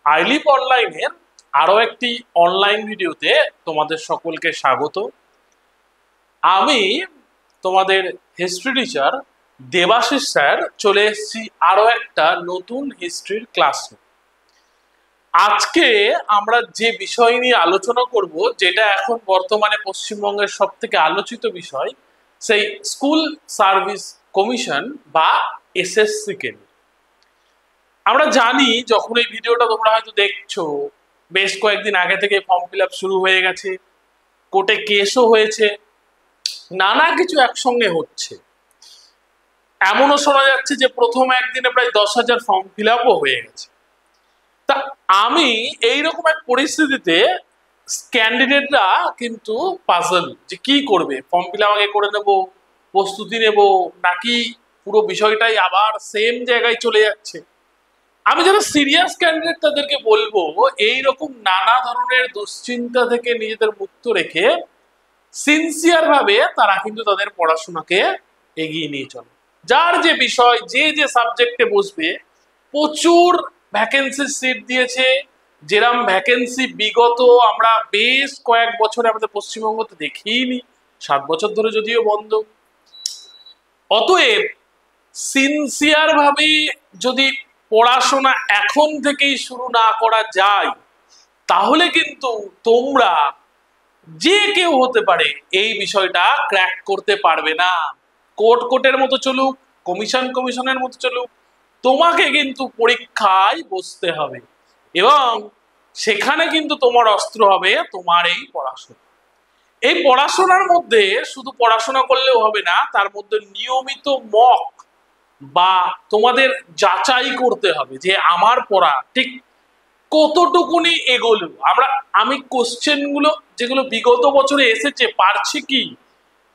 আইলিপ অনলাইনের আরো একটি অনলাইন ভিডিওতে তোমাদের সকলকে স্বাগত। আমি তোমাদের হিস্ট্রি টিচার দেবাশিস স্যার চলে এসেছি আরো একটা নতুন হিস্ট্রির ক্লাসে। আজকে আমরা যে বিষয় নিয়ে আলোচনা করব, যেটা এখন বর্তমানে পশ্চিমবঙ্গের সব থেকে আলোচিত বিষয়, সেই স্কুল সার্ভিস কমিশন বা এসএসসি কে নিয়ে। আমরা জানি যখন এই ভিডিওটা তোমরা হয়তো দেখছো, বেশ কয়েকদিন আগে থেকে ফর্ম ফিল আপ শুরু হয়ে গেছে, কোর্টে কেসও হয়েছে, নানা কিছু একসঙ্গে হচ্ছে। এমনও শোনা যাচ্ছে যে প্রথম একদিনে প্রায় 10,000 ফর্ম ফিল আপও হয়ে গেছে। তা আমি এইরকম এক পরিস্থিতিতে ক্যান্ডিডেটরা কিন্তু পাজল যে কি করবে, ফর্ম ফিল আপ আগে করে নেব, প্রস্তুতি নেব, নাকি পুরো বিষয়টাই আবার সেম জায়গায় চলে যাচ্ছে। আমি যারা সিরিয়াস ক্যান্ডিডেট তাদেরকে বলবো, এইরকম নানা ধরনের দুশ্চিন্তা থেকে নিজেদের মুক্ত রেখে সিনসিয়ার ভাবে তারা কিন্তু তাদের পড়াশোনাকে এগিয়ে নিয়ে চলে। যার যে বিষয়, যে যে সাবজেক্টে বসবে, প্রচুর ভ্যাকেন্সি সিট দিয়েছে। যেরকম ভ্যাকেন্সি বিগত আমরা বেশ কয়েক বছরে আমাদের পশ্চিমবঙ্গতে দেখিনি, 7 বছর ধরে যদিও বন্ধ। অতএব সিনসিয়ার ভাবে যদি পড়াশোনা এখন থেকেই শুরু না করা যায়, তাহলে কিন্তু তোমরা যে কেউ হতে পারে এই বিষয়টা ক্র্যাক করতে পারবে না। কোর্টের মতো চলুক, কমিশনের মতো চলুক, তোমাকে কিন্তু পরীক্ষায় বসতে হবে এবং সেখানে কিন্তু তোমার অস্ত্র হবে তোমার এই পড়াশোনা। এই পড়াশোনার মধ্যে শুধু পড়াশোনা করলেও হবে না, তার মধ্যে নিয়মিত মক বা তোমাদের যাচাই করতে হবে যে আমার পড়া ঠিক কতটুকুনি এগোলো। আমি কোশ্চেনগুলো যেগুলো বিগত বছরে এসেছে পারছি কি,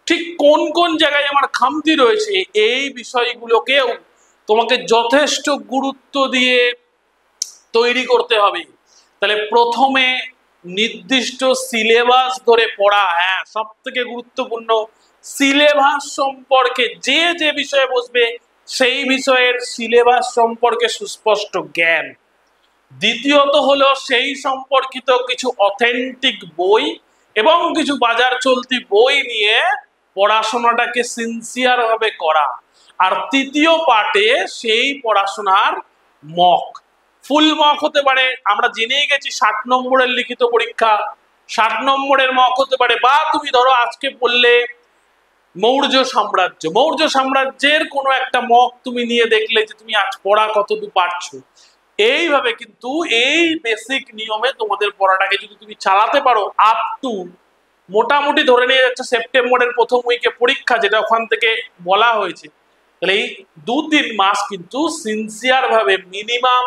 ঠিক কোন কোন জায়গায় আমার খামতি রয়েছে, এই বিষয়গুলোকেও তোমাকে যথেষ্ট গুরুত্ব দিয়ে তৈরি করতে হবে। তাহলে প্রথমে নির্দিষ্ট সিলেবাস ধরে পড়া, হ্যাঁ সব থেকে গুরুত্বপূর্ণ, সিলেবাস সম্পর্কে যে যে বিষয়ে বসবে সেই বিষয়ের সিলেবাস সম্পর্কে সুস্পষ্ট জ্ঞান। দ্বিতীয়ত হলো সেই সম্পর্কিত কিছু অথেন্টিক বই এবং কিছু বাজার চলতি বই নিয়ে পড়াশোনাটাকে সিনসিয়ার ভাবে করা। আর তৃতীয় পার্টে সেই পড়াশোনার মক, ফুল মক হতে পারে, আমরা জেনেই গেছি 60 নম্বরের লিখিত পরীক্ষা, 60 নম্বরের মক হতে পারে। বা তুমি ধরো আজকে পড়লে মৌর্য সাম্রাজ্যের কোনো একটা মক তুমি নিয়ে দেখলে যে তুমি আজ পড়া কতটুকু পারছো। এইভাবে কিন্তু এই বেসিক নিয়মে তোমাদের পড়াটাকে যদি তুমি চালাতে পারো, আপ টু মোটামুটি ধরে নিয়ে যাচ্ছে সেপ্টেম্বরের প্রথম উইকে পরীক্ষা, যেটা ওখান থেকে বলা হয়েছে, তাহলে এই 2-3 মাস কিন্তু সিনসিয়ার ভাবে মিনিমাম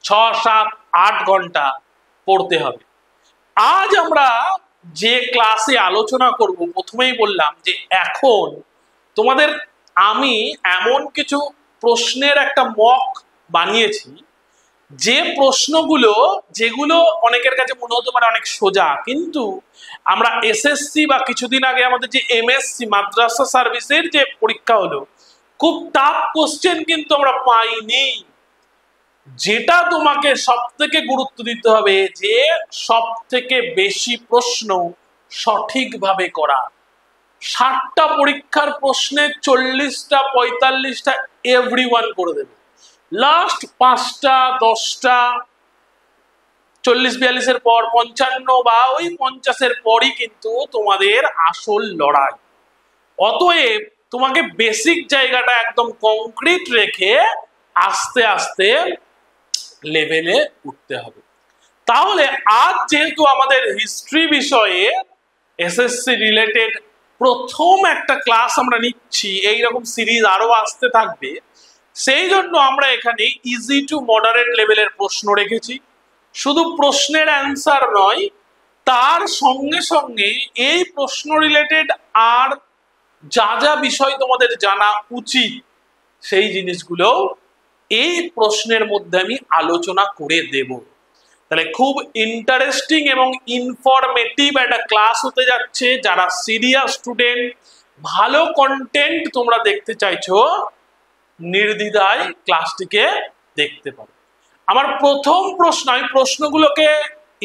6-7-8 ঘন্টা পড়তে হবে। আজ আমরা যে ক্লাসে আলোচনা করব, প্রথমেই বললাম যে এখন তোমাদের আমি এমন কিছু প্রশ্নের একটা মক বানিয়েছি, যে প্রশ্নগুলো যেগুলো অনেকের কাছে মনে হতে পারে অনেক সোজা, কিন্তু আমরা এসএসসি বা কিছুদিন আগে আমাদের যে এমএসসি মাদ্রাসা সার্ভিসের যে পরীক্ষা হলো, খুব টাফ কোশ্চেন কিন্তু আমরা পাইনি। যেটা তোমাকে সব থেকে গুরুত্ব দিতে হবে, যে সব থেকে বেশি প্রশ্ন সঠিকভাবে করা। 60টা পরীক্ষার প্রশ্নে 40টা 45টা এভরিওয়ান করে দেবে। লাস্ট 5টা 10টা 40-42-এর পর 55 বা ওই 50-এর পরই কিন্তু তোমাদের আসল লড়াই। অতএব তোমাকে বেসিক জায়গাটা একদম কংক্রিট রেখে আস্তে আস্তে লেভেলে উঠতে হবে। তাহলে আজ যেহেতু আমাদের হিস্ট্রি বিষয়ে এসএসসি রিলেটেড প্রথম একটা ক্লাস আমরা নিচ্ছি, এইরকম সিরিজ আরো আসতে থাকবে, সেই জন্য আমরা এখানে ইজি টু মডারেট লেভেলের প্রশ্ন রেখেছি। শুধু প্রশ্নের অ্যান্সার নয়, তার সঙ্গে সঙ্গে এই প্রশ্ন রিলেটেড আর যা যা বিষয় তোমাদের জানা উচিত, সেই জিনিসগুলো এই প্রশ্নের মধ্যে আমি আলোচনা করে দেব। তাহলে খুব ইন্টারেস্টিং এবং ইনফরমেটিভ একটা ক্লাস হতে যাচ্ছে। যারা সিরিয়াস স্টুডেন্ট, ভালো কন্টেন্ট তোমরা দেখতে চাইছো, নির্দ্বিধায় ক্লাসটিকে দেখতে পারো। আমার প্রথম প্রশ্ন, আমি প্রশ্নগুলোকে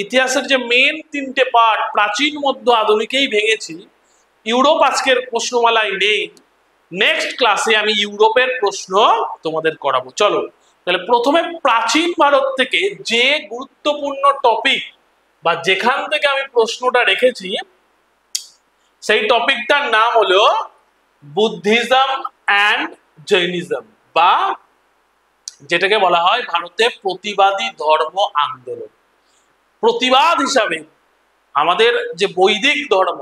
ইতিহাসের যে মেন তিনটে পার্ট প্রাচীন, মধ্য, আধুনিকেই ভেঙেছি। ইউরোপ আজকের প্রশ্নমালায় নেই, নেক্সট ক্লাসে আমি ইউরোপের প্রশ্ন তোমাদের করাবো। চলো তাহলে প্রথমে প্রাচীন ভারত থেকে যে গুরুত্বপূর্ণ টপিক বা যেখান থেকে আমি প্রশ্নটা রেখেছি সেই টপিকটার নাম হলো বুদ্ধিজম অ্যান্ড জৈনিজম, বা যেটাকে বলা হয় ভারতে প্রতিবাদী ধর্ম আন্দোলন। প্রতিবাদ হিসাবে আমাদের যে বৈদিক ধর্ম,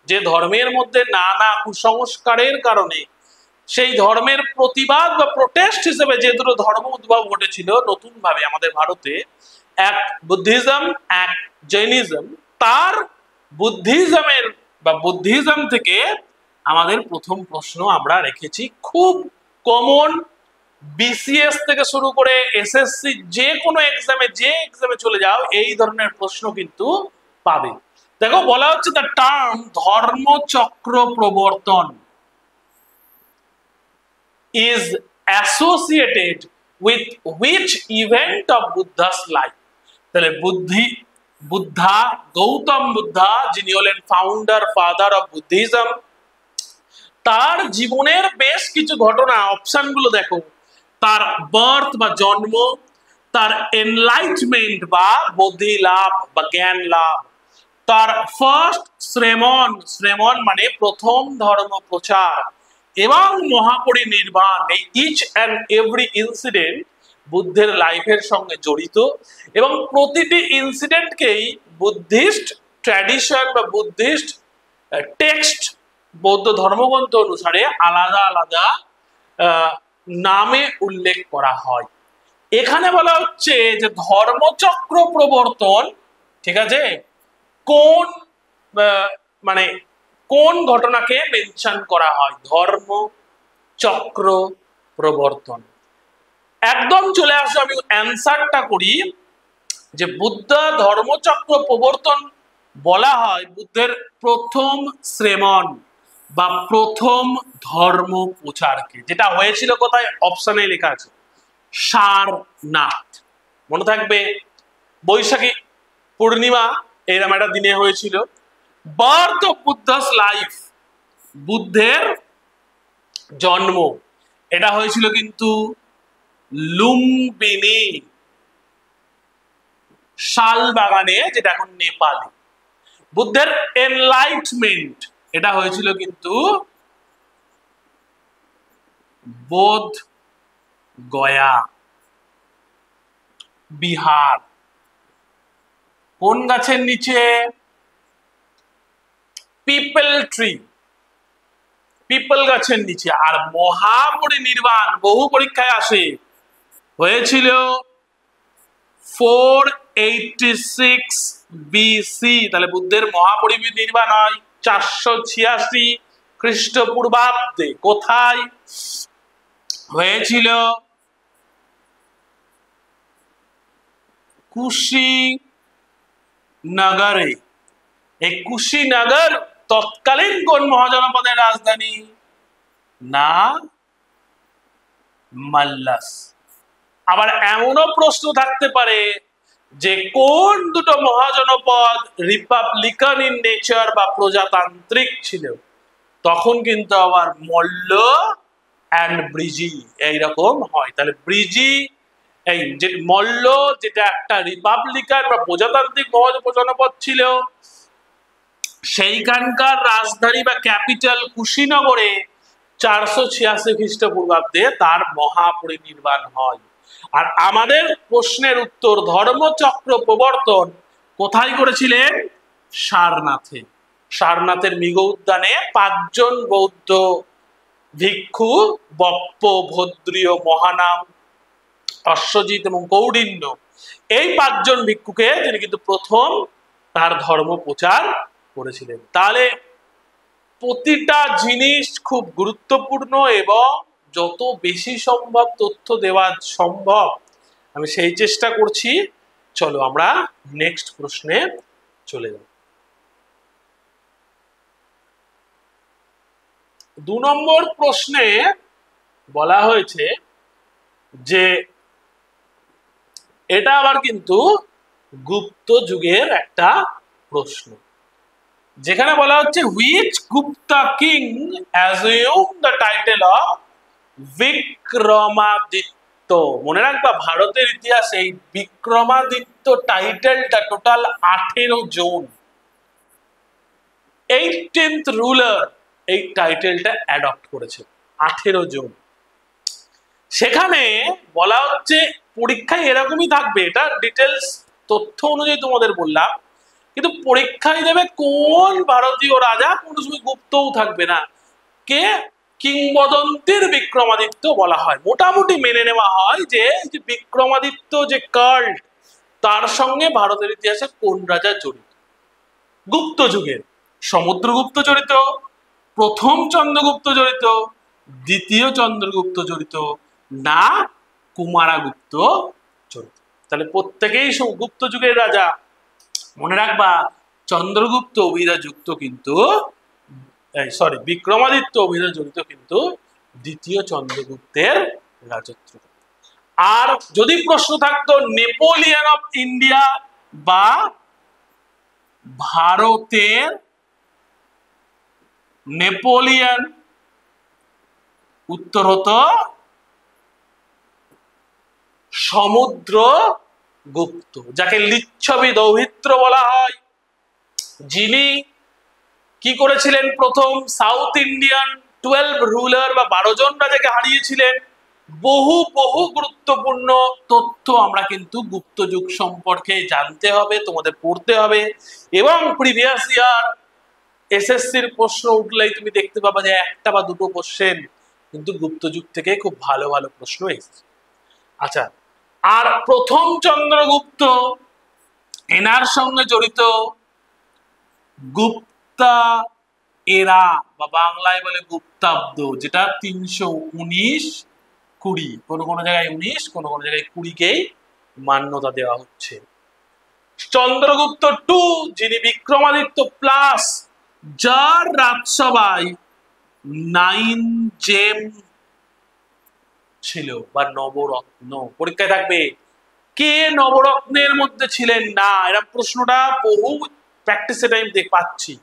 যে ধর্মের মধ্যে নানা কুসংস্কারের কারণে সেই ধর্মের প্রতিবাদ বা প্রোটেস্ট হিসেবে যে দুটো ধর্ম উদ্ভব ঘটেছিল নতুন ভাবে আমাদের ভারতে, এক বুদ্ধিজম, এক জৈনিজম, তার বুদ্ধিজমের বা বুদ্ধিজম থেকে আমাদের প্রথম প্রশ্ন আমরা রেখেছি। খুব কমন, বিসিএস থেকে শুরু করে এসএসসি যে কোনো এক্সামে, যে এক্সামে চলে যাও এই ধরনের প্রশ্ন কিন্তু পাবে। দেখো বলা হচ্ছে দ্য টার্ম ধর্মচক্র প্রবর্তন is associated with which event of Buddha's life? তাহলে বুদ্ধা, গৌতম বুদ্ধা, যিনি হলেন ফাউন্ডার ফাদার অফ বুদ্ধিজম, তার জীবনের বেশ কিছু ঘটনা, অপশনগুলো দেখো, তার বার্থ বা জন্ম, তার এনলাইটমেন্ট বা বোধি লাভ বা জ্ঞান লাভ, তার ফার্স্ট শ্রেমন, শ্রেমন মানে প্রথম ধর্ম প্রচার, এবং মহাপরিনির্বাণ। এই ইচ অ্যান্ড এভরি ইনসিডেন্ট বুদ্ধের লাইফের সঙ্গে জড়িত, এবং প্রতিটি ইনসিডেন্টকেই বুদ্ধিস্ট ট্র্যাডিশন বা বুদ্ধিস্ট টেক্সট, বৌদ্ধ ধর্মগ্রন্থ অনুসারে আলাদা আলাদা নামে উল্লেখ করা হয়। এখানে বলা হচ্ছে যে ধর্মচক্র প্রবর্তন, ঠিক আছে, কোন মানে কোন ঘটনাকে মেনশন করা হয়? ধর্মচক্র প্রবর্তন। একদম চলে আসো, আমি অ্যান্সারটা করি যে বুদ্ধ ধর্মচক্র প্রবর্তন বলা হয় বুদ্ধের প্রথম শ্রেমন বা প্রথম ধর্ম প্রচারকে, যেটা হয়েছিল কোথায়? অপশনে লেখা আছে সারনাথ। মনে থাকবে বৈশাখী পূর্ণিমা এরকম একটা দিনে হয়েছিল। বার্থ অফ বুদ্ধাস লাইফ, বুদ্ধের জন্ম, এটা হয়েছিল কিন্তু লুম্বিনী, শালবাগানে, যেটা এখন নেপালে। বুদ্ধের এনলাইটমেন্ট, এটা হয়েছিল কিন্তু বোধ গয়া, বিহার। কোন গাছের নিচে? পিপল ট্রি, পিপল গাছের নিচে। আর মহাপরিনির্বাণ বহু পরীক্ষায় আসে, হয়েছিল 486 বিসি। তাহলে বুদ্ধের মহাপরিনির্বাণ হয় 486 খ্রিস্টপূর্বাব্দে। কোথায় হয়েছিল? কুশিনগরে। এই কুশিনগর তৎকালীন কোন মহাজনপদের রাজধানী? না, মাল্লাস। আবার এমনও প্রশ্ন থাকতে পারে যে কোন দুটো মহাজনপদ রিপাবলিকান ইন নেচার বা প্রজাতান্ত্রিক ছিল? তখন কিন্তু আবার মল্ল অ্যান্ড ব্রিজি এইরকম হয়। তাহলে ব্রিজি, এই যে মল্ল, যেটা একটা রিপাবলিকান বা প্রজাতান্ত্রিক মহাজনপদ ছিল, সেইখানকার রাজধানী বা ক্যাপিটাল কুশিনগরে 486 খ্রিস্টপূর্বাব্দে তার মহাপরিনির্বাণ হয়। আর আমাদের প্রশ্নের উত্তর, ধর্মচক্র প্রবর্তন কোথায় করেছিলেন? সারনাথে। সারনাথের মৃগ উদ্যানে 5 জন বৌদ্ধ ভিক্ষু, বপ্প, ভদ্রীয়, মহানাম, অশ্বজিৎ এবং কৌডিন্য, এই 5 জন ভিক্ষুকে তিনি কিন্তু প্রথম তার ধর্ম প্রচার করেছিলেন। তাহলে প্রতিটা জিনিস খুব গুরুত্বপূর্ণ, এবং যত বেশি সম্ভব তথ্য দেওয়া সম্ভব আমি সেই চেষ্টা করছি। চলো আমরা নেক্সট প্রশ্নে চলে যাব। 2 নম্বর প্রশ্নে বলা হয়েছে যে এটা আবার কিন্তু গুপ্ত যুগের একটা প্রশ্ন, যেখানে বলা হচ্ছে which Gupta king assume the title of Vikramaditya. মনে রাখবা ভারতের ইতিহাসে এই বিক্রমাদিত্য টাইটেলটা টোটাল 18 জন, 18th রুলার এই টাইটেলটা অ্যাডপ্ট করেছে, 18 জন। সেখানে বলা হচ্ছে পরীক্ষায় এরকমই থাকবে, এটা ডিটেলস তথ্য অনুযায়ী তোমাদের বললাম, কিন্তু পরীক্ষায় দেবে কোন ভারতীয় রাজা কোন সময় গুপ্তও থাকবে না, কে কিংবদন্তির বিক্রমাদিত্য বলা হয়। মোটামুটি মেনে নেওয়া হয় যে বিক্রমাদিত্য যে কাল্ট, তার সঙ্গে ভারতের ইতিহাসে কোন রাজা জড়িত। গুপ্ত যুগের সমুদ্রগুপ্ত জড়িত, প্রথম চন্দ্রগুপ্ত জড়িত, দ্বিতীয় চন্দ্রগুপ্ত জড়িত, না কুমারগুপ্ত জড়িত। তাহলে প্রত্যেকেই গুপ্ত যুগের রাজা। মনে রাখবা চন্দ্রগুপ্ত অভিধা যুক্ত কিন্তু সরি বিক্রমাদিত্য অভিধা জড়িত কিন্তু দ্বিতীয় চন্দ্রগুপ্তের রাজত্ব। আর যদি প্রশ্ন থাকতো নেপোলিয়ন অফ ইন্ডিয়া বা ভারতের নেপোলিয়ন, উত্তর হতো সমুদ্রগুপ্ত, যাকে লিচ্ছবি দৌহিত্র বলা হয়, যিনি কি করেছিলেন প্রথম সাউথ ইন্ডিয়ান 12 রুলার বা 12 জন রাজাকে হারিয়েছিলেন। বহু বহু গুরুত্বপূর্ণ তথ্য আমরা কিন্তু গুপ্ত যুগ সম্পর্কে জানতে হবে, তোমাদের পড়তে হবে, এবং প্রিভিয়াস ইয়ার এসএসসির প্রশ্ন উঠলেই তুমি দেখতে পাবা যে একটা বা দুটো কোশ্চেন কিন্তু গুপ্ত যুগ থেকে খুব ভালো ভালো প্রশ্ন এসেছে। আচ্ছা, আর প্রথম চন্দ্রগুপ্ত, এনার সঙ্গে জড়িত গুপ্তা এরা বা বাংলায় বলে গুপ্তাব্দ, যেটা 319-20, কোনো কোনো জায়গায় 19, কোনো কোনো জায়গায় 20কেই মান্যতা দেওয়া হচ্ছে। চন্দ্রগুপ্ত 2, যিনি বিক্রমাদিত্য প্লাস, যার রাজসভায় 9 জেম ছিল বা নবরত্ন। পরীক্ষায় থাকবে কে নবরত্নের মধ্যে ছিলেন না, এরা প্রশ্নটা বহু প্র্যাকটিসে টাইম পাচ্ছি।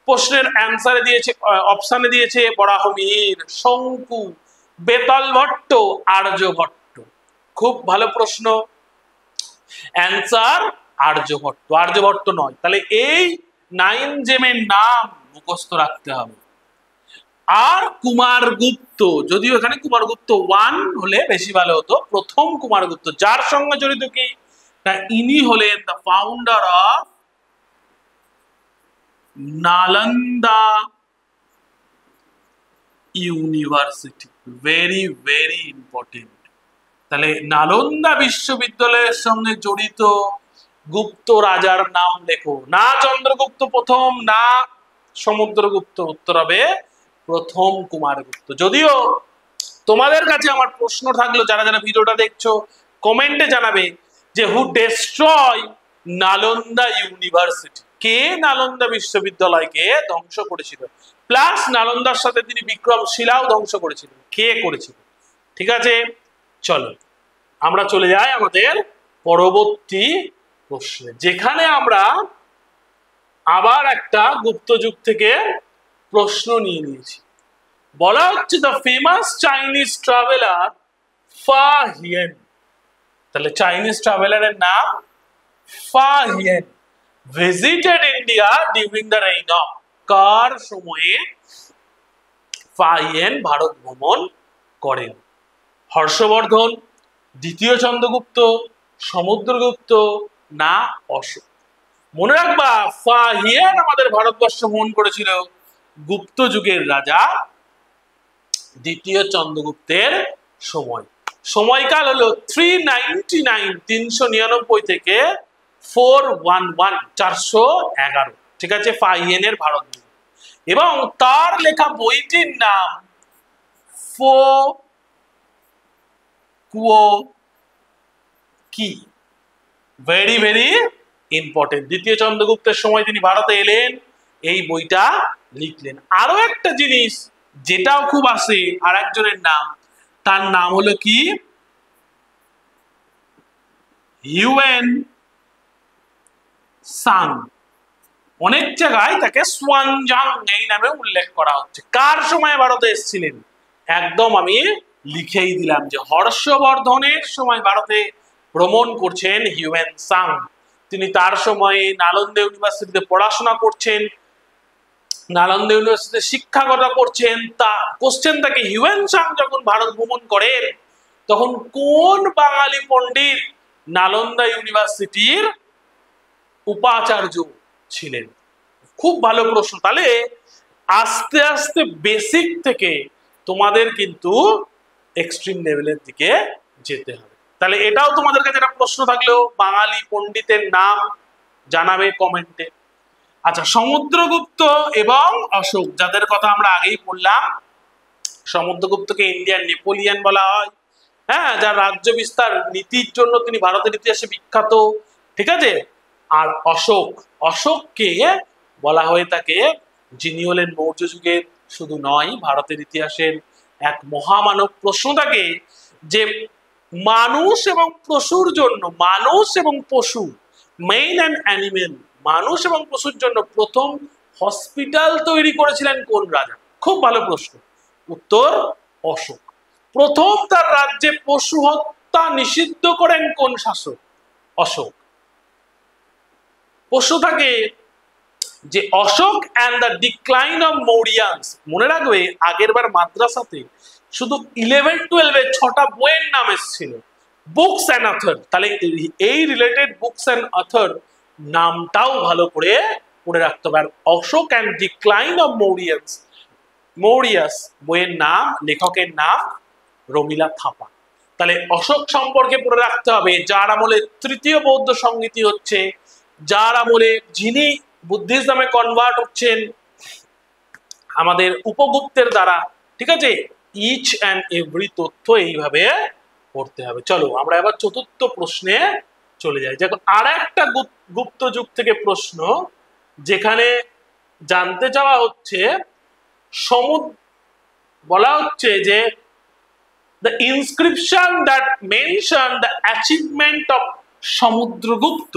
প্রশ্নের অ্যান্সারে দিয়েছে, অপশনে দিয়েছে বরাহমিহির, শঙ্কু, বেতাল ভট্ট, আর্যভট্ট। খুব ভালো প্রশ্ন, অ্যান্সার আর্যভট্ট, আর্যভট্ট নয়। তাহলে এই 9 জেমের নাম মুখস্থ রাখতে হবে। আর কুমারগুপ্ত, যদিও এখানে কুমারগুপ্ত 1 হলে বেশি ভালো হতো, প্রথম কুমারগুপ্ত যার সঙ্গে জড়িত কি না, ইনি হলেন the founder of Nalanda university. Very very important. তাহলে নালন্দা বিশ্ববিদ্যালয়ের সঙ্গে জড়িত গুপ্ত রাজার নাম লেখো, না চন্দ্রগুপ্ত প্রথম, না সমুদ্রগুপ্ত, উত্তর হবে প্রথম কুমারগুপ্ত। যদিও তোমাদের কাছে আমার প্রশ্ন থাকলো, যারা যারা ভিডিওটা দেখছো কমেন্টে জানাবে যে হু ডেস্ট্রয় নালন্দা ইউনিভার্সিটি, কে নালন্দা বিশ্ববিদ্যালয়কে ধ্বংস করেছিল, প্লাস নালন্দার সাথে তিনি বিক্রমশিলাও ধ্বংস করেছিলেন, কে করেছিল। ঠিক আছে, চলো আমরা চলে যাই আমাদের পরবর্তী প্রশ্নে, যেখানে আমরা আবার একটা গুপ্ত যুগ থেকে প্রশ্ন নিয়ে নিয়েছি। বলা হচ্ছে the famous Chinese traveller Fa Hien. তাহলে চাইনিজ ট্রাভেলারের নাম Fa Hien visited India during the reign of, কার সময়ে ফা হিয়েন ভারত ভ্রমণ করেন? হর্ষবর্ধন, দ্বিতীয় চন্দ্রগুপ্ত, সমুদ্রগুপ্ত, না অশোক? মনে রাখবা ফা হিয়েন আমাদের ভারতবর্ষ ভ্রমণ করেছিল গুপ্ত যুগের রাজা দ্বিতীয় চন্দ্রগুপ্তের সময়। সময়কাল হলো 399 থেকে 411 ঠিক আছে, ফা হিয়েনের ভারত। এবং তার লেখা বইটির নাম ফো কুও কি। Very very important. দ্বিতীয় চন্দ্রগুপ্তের সময় তিনি ভারতে এলেন, এই বইটা লিখলেন। আরো একটা জিনিস যেটাও খুব আসে আর একজনের নাম, তার নাম হলো কি হিউয়েন সাং। অনেক জায়গায় তাকে সোয়ানজাং এই নামে উল্লেখ করা হচ্ছে। কার সময় ভারতে এসেছিলেন? একদম আমি লিখেই দিলাম যে হর্ষবর্ধনের সময় ভারতে ভ্রমণ করছেন হিউয়েন সাং। তিনি তার সময়ে নালন্দা ইউনিভার্সিটিতে পড়াশোনা করছেন, নালন্দা ইউনিভার্সিটিতে শিক্ষাগত করছেন। তা কোশ্চেন থাকে, হিউয়েন সাং যখন ভারত ভ্রমণ করেন তখন কোন বাঙালি পণ্ডিত নালন্দা ইউনিভার্সিটির উপাচার্য ছিলেন? খুব ভালো প্রশ্ন। তাহলে আস্তে আস্তে বেসিক থেকে তোমাদের কিন্তু এক্সট্রিম লেভেলের দিকে যেতে হবে। তাহলে এটাও তোমাদের কাছে একটা প্রশ্ন থাকলো, বাঙালি পণ্ডিতের নাম জানাবে কমেন্টে। আচ্ছা, সমুদ্রগুপ্ত এবং অশোক, যাদের কথা আমরা আগেই বললাম, সমুদ্রগুপ্তকে ইন্ডিয়ার নেপোলিয়ান বলা হয়, হ্যাঁ, যার রাজ্য বিস্তার নীতির জন্য তিনি ভারতের ইতিহাসে বিখ্যাত, ঠিক আছে। আর অশোককে বলা হয়ে থাকে যিনি হলেন মৌর্য যুগের শুধু নয়, ভারতের ইতিহাসের এক মহামানব। প্রশ্ন থাকে যে মানুষ এবং পশুর জন্য, মানুষ এবং পশু, মেইন অ্যান্ড অ্যানিমেল, মানুষ এবং পশুর জন্য প্রথম হসপিটাল তৈরি করেছিলেন কোন রাজা? খুব ভালো প্রশ্ন। উত্তর অশোক। প্রথম তার রাজ্যে পশু হত্যা নিষিদ্ধ করেন কোন শাসক? অশোক। প্রশ্ন থাকে যে Ashoka and the decline of Mauryans, মনে রাখবে আগের বার মাদ্রাসাতে শুধু 11-12 6টা বইয়ের নাম এসেছিল, বুকস অ্যান্ড অথর। তাহলে এই রিলেটেড বুকস অ্যান্ড অথর নামটাও ভালো করে পড়ে রাখতে হবে। আর অশোক অ্যান্ড ডিক্লাইন অফ মৌরিয়াস বইয়ের নাম, লেখকের নাম রমিলা থাপা। তাহলে অশোক সম্পর্কে পড়ে রাখতে হবে, যার আমলে তৃতীয় বৌদ্ধ সংগীতি হচ্ছে, যার আমলে যিনি বুদ্ধিজমে কনভার্ট হচ্ছেন আমাদের উপগুপ্তের দ্বারা, ঠিক আছে। ইচ অ্যান্ড এভরি তথ্য এইভাবে পড়তে হবে। চলো আমরা এবার চতুর্থ প্রশ্নে চলে যাই। দেখো আর একটা গুপ্ত যুগ থেকে প্রশ্ন, যেখানে জানতে চাওয়া হচ্ছে বলা হচ্ছে যে the inscription that mention the achievement of Samudragupta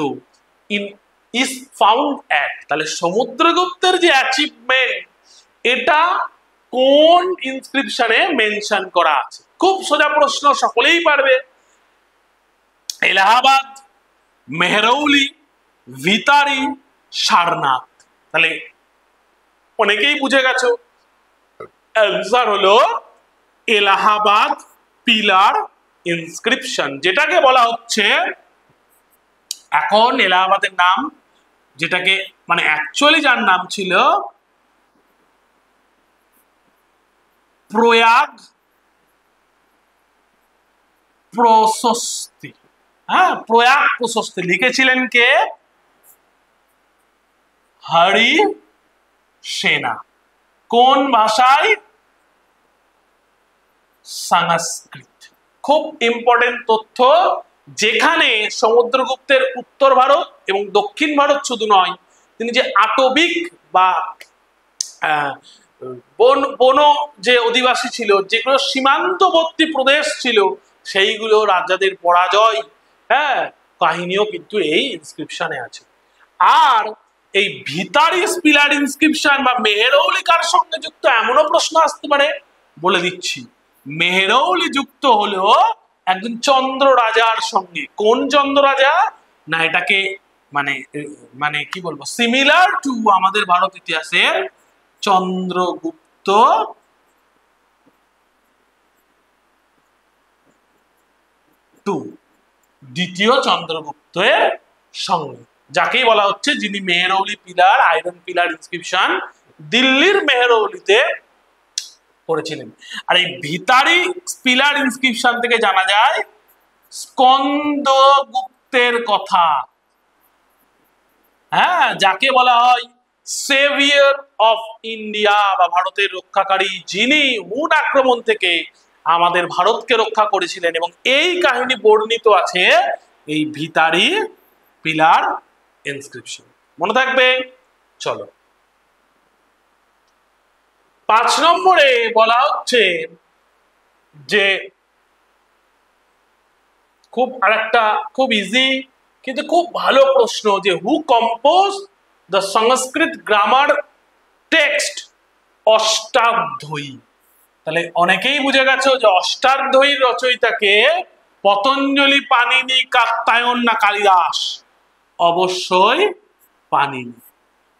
is found at, তাহলে সমুদ্রগুপ্তের যে অ্যাচিভমেন্ট এটা কোন ইনস্ক্রিপশনে মেনশন করা আছে? খুব সোজা প্রশ্ন, সকলেই পারবে। এলাহাবাদ, মেহরৌলি, ভিতারি, সারনাথ। তাহলে অনেকেই বুঝে গেছো, অ্যান্সার হলো এলাহাবাদ পিলার ইনস্ক্রিপশন, যেটাকে বলা হচ্ছে এখন এলাহাবাদের নাম, যেটাকে মানে অ্যাকচুয়ালি যার নাম ছিল প্রয়াগ প্রশস্তি। হ্যাঁ, প্রয়াগ প্রশস্তি লিখেছিলেন কে? হরি সেনা। কোন ভাষায়? সংস্কৃত। খুব ইম্পর্টেন্ট তথ্য, যেখানে সমুদ্রগুপ্তের উত্তর ভারত এবং দক্ষিণ ভারত শুধু নয়, তিনি যে আটবিক বা বনো যে অধিবাসী ছিল, যেগুলো সীমান্তবর্তী প্রদেশ ছিল, সেইগুলো রাজাদের পরাজয়, হ্যাঁ, কাহিনীও কিন্তু এই ইনস্ক্রিপশনে আছে। আর এই ভিতারি পিলার ইনস্ক্রিপশন বা মেহরৌলি কার সঙ্গে যুক্ত, এমনও প্রশ্ন আসতে পারে, বলে দিচ্ছি। মেহরৌলি যুক্ত হলো একজন চন্দ্র রাজার সঙ্গে। কোন চন্দ্র রাজা? না, এটাকে মানে মানে কি বলবো, সিমিলার টু আমাদের ভারত ইতিহাসের চন্দ্রগুপ্ত টু, দ্বিতীয় চন্দ্রগুপ্তের সঙ্গে, যাকেই বলা হচ্ছে যিনি মেহরৌলি পিলার, আয়রন পিলার ইনস্ক্রিপশন দিল্লির মেহরৌলিতে করেছিলেন। আর এই ভিতারি পিলার ইনস্ক্রিপশন থেকে জানা যায় স্কন্দগুপ্তের কথা, হ্যাঁ, যাকে বলা হয় সেভিয়ার অফ ইন্ডিয়া বা ভারতের রক্ষাকারী, যিনি হুন আক্রমণ থেকে আমাদের ভারতকে রক্ষা করেছিলেন। এবং এই কাহিনী বর্ণিত আছে এই ভিতারি পিলার ইনস্ক্রিপশন। মনে থাকবে। চলো 5 নম্বরে বলা হচ্ছে যে খুব আরেকটা খুব ইজি কিন্তু খুব ভালো প্রশ্ন, যে হু compose the Sanskrit grammar text Ashtadhyayi. তাহলে অনেকেই বুঝে গেছো যে অষ্টাধ্যায়ীর রচয়িতাকে পতঞ্জলি, পাণিনি, কাত্যায়ন না কালিদাস? অবশ্যই পাণিনি।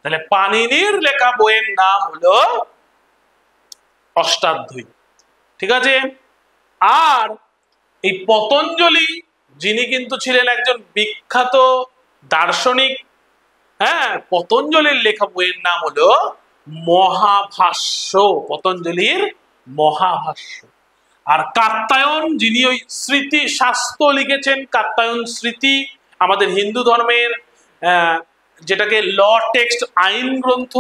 তাহলে পাণিনির লেখা বইয়ের নাম হলো অষ্টাধ্যায়ী। ঠিক আছে। আর এই পতঞ্জলি, যিনি কিন্তু ছিলেন একজন বিখ্যাত দার্শনিক, হ্যাঁ, পতঞ্জলির লেখা বইয়ের নাম হলো মহাভাষ্য, পতঞ্জলির মহাভাষ্য। আর কাত্যায়ন, যিনি ওই স্মৃতি শাস্ত্র লিখেছেন, কাত্যায়ন স্মৃতি আমাদের হিন্দু ধর্মের যেটাকে ল টেক্সট, আইন গ্রন্থ।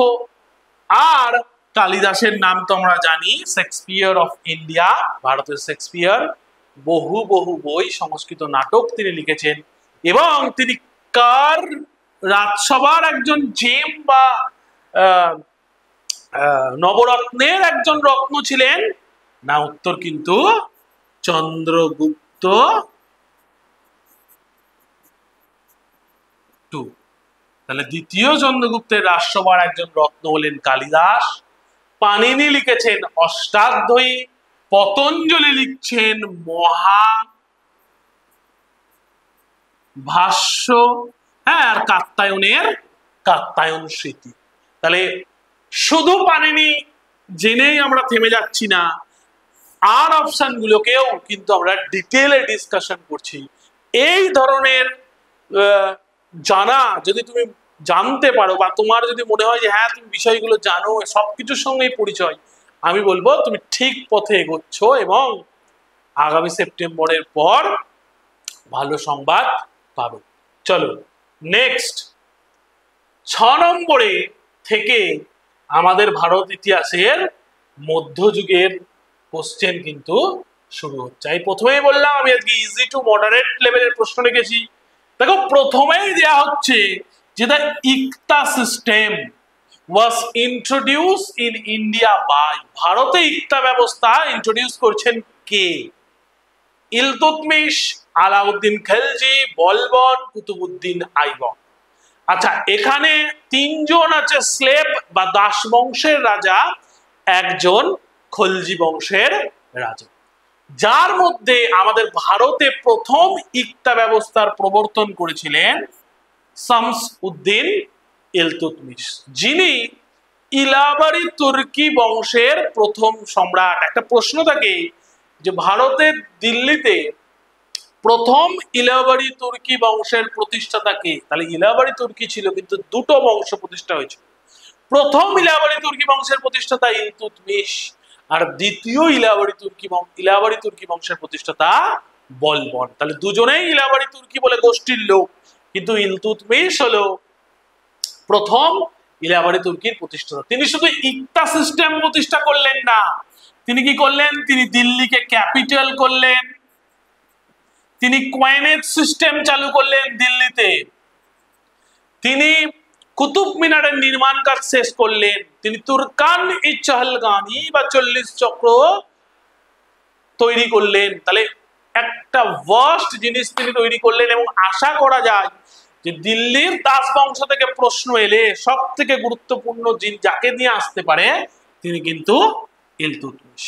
আর কালিদাসের নাম তো আমরা জানি, শেক্সপিয়ার অফ ইন্ডিয়া, ভারতের শেক্সপিয়ার। বহু বহু বই, সংস্কৃত নাটক তিনি লিখেছেন। এবং তিনি কার রাজসভার একজন জেম বা নবরত্নের একজন রত্ন ছিলেন না? উত্তর কিন্তু চন্দ্রগুপ্ত টু। তাহলে দ্বিতীয় চন্দ্রগুপ্তের রাজসভার একজন রত্ন হলেন কালিদাস। পাণিনি লিখেছেন অষ্টাধ্যায়ী, পতঞ্জলি লিখছেন মহাভাষ্য, হ্যাঁ, আর কাত্যায়নের কাত্যায়ন স্মৃতি। তাহলে শুধু পাণিনি জেনেই আমরা থেমে যাচ্ছি না, আর অপশন গুলোকেও কিন্তু আমরা ডিটেলে ডিসকাশন করছি। এই ধরনের জানা যদি তুমি জানতে পারো, বা তোমার যদি মনে হয় যে হ্যাঁ তুমি বিষয়গুলো জানো, সবকিছুর সঙ্গেই পরিচয়, আমি বলবো তুমি ঠিক পথে এগোচ্ছ এবং আগামী সেপ্টেম্বরের পর ভালো সংবাদ পাবে। চলো নেক্সট 6 নম্বরে থেকে আমাদের ভারত ইতিহাসের মধ্যযুগের কোশ্চেন কিন্তু শুরু হচ্ছে। আমি প্রথমেই বললাম আমি আজকে ইজি টু মডারেট লেভেলের প্রশ্ন রেখেছি। দেখো প্রথমেই দেয়া হচ্ছে যে the iqta system was introduce in India by, ভারতে ইকতা ব্যবস্থা ইন্ট্রোডিউস করছেন কে? ইলতুৎমিশ, আলাউদ্দিন খিলজি, বলবন, কুতুবউদ্দিন আইবক। আচ্ছা, এখানে 3 জন আছে স্লেভ বা দাস বংশের রাজা, একজন খলজি বংশের রাজা, যার মধ্যে আমাদের ভারতে প্রথম ইকতা ব্যবস্থার প্রবর্তন করেছিলেন শামস উদ্দিন ইলতুৎমিশ, যিনি ইলাবারি তুর্কি বংশের প্রথম সম্রাট। একটা প্রশ্ন থাকে যে ভারতের দিল্লিতে প্রথম ইলাবারি তুর্কি বংশের প্রতিষ্ঠাতা কে? তাহলে ইলাবারি তুর্কি ছিল কিন্তু দুটো বংশ প্রতিষ্ঠা হয়েছিল। প্রথম ইলাবারি তুর্কি বংশের প্রতিষ্ঠাতা ইলতুৎমিশ, আর দ্বিতীয় ইলাবারি তুর্কি বংশের প্রতিষ্ঠাতা বলবন। তাহলে দুজনেই ইলাবারি তুর্কি বলে গোষ্ঠীর লোক, কিন্তু ইলতুৎমিশ হলো প্রথম ইলাবারি তুর্কির প্রতিষ্ঠাতা। তিনি শুধু ইকতা সিস্টেম প্রতিষ্ঠা করলেন না, তিনি কি করলেন? তিনি দিল্লিকে ক্যাপিটাল করলেন, তিনি কয়েনেজ সিস্টেম চালু করলেন দিল্লিতে, তিনি কুতুব মিনারের নির্মাণ কাজ শেষ করলেন, তিনি তুর্কান ই চহলগানি বা 40 চক্র তৈরি করলেন। তাহলে একটা ভাস্ট জিনিস তিনি তৈরি করলেন, এবং আশা করা যায় যে দিল্লির দাস বংশ থেকে প্রশ্ন এলে সব থেকে গুরুত্বপূর্ণ যাকে নিয়ে আসতে পারে তিনি কিন্তু ইলতুৎমিশ।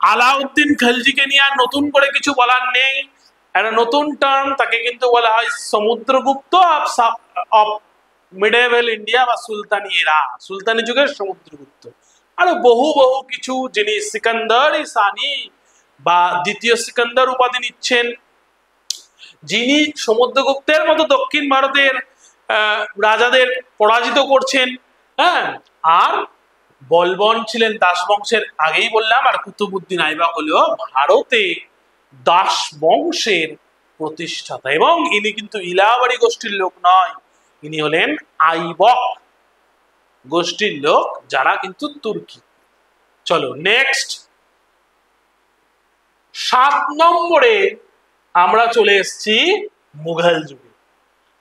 আলাউদ্দিন খিলজিকে নিয়ে আর নতুন করে কিছু বলার নেই, একটা নতুন টার্ম, তাকে কিন্তু বলা হয় সমুদ্রগুপ্ত অফ মিডেভেল ইন্ডিয়া বা সুলতানি এরা, সুলতানি যুগের সমুদ্রগুপ্ত। আরো বহু বহু কিছু, যিনি সিকান্দার ইসানি বা দ্বিতীয় সিকান্দার উপাধি নিচ্ছেন, যিনি সমুদ্রগুপ্তের মতো দক্ষিণ ভারতের রাজাদের পরাজিত করছেন, হ্যাঁ। আর বলবন ছিলেন দাস বংশের, আগেই বললাম। আর কুতুবউদ্দিন আইবক হলো ভারতে দাস বংশের প্রতিষ্ঠাতা, এবং ইনি কিন্তু ইলাহাবাড়ি গোষ্ঠীর লোক নয়, ইনি হলেন আইবক গোষ্ঠীর লোক, যারা কিন্তু তুর্কি। চলো নেক্সট 7 নম্বরে আমরা চলে এসেছি মুঘল যুগে।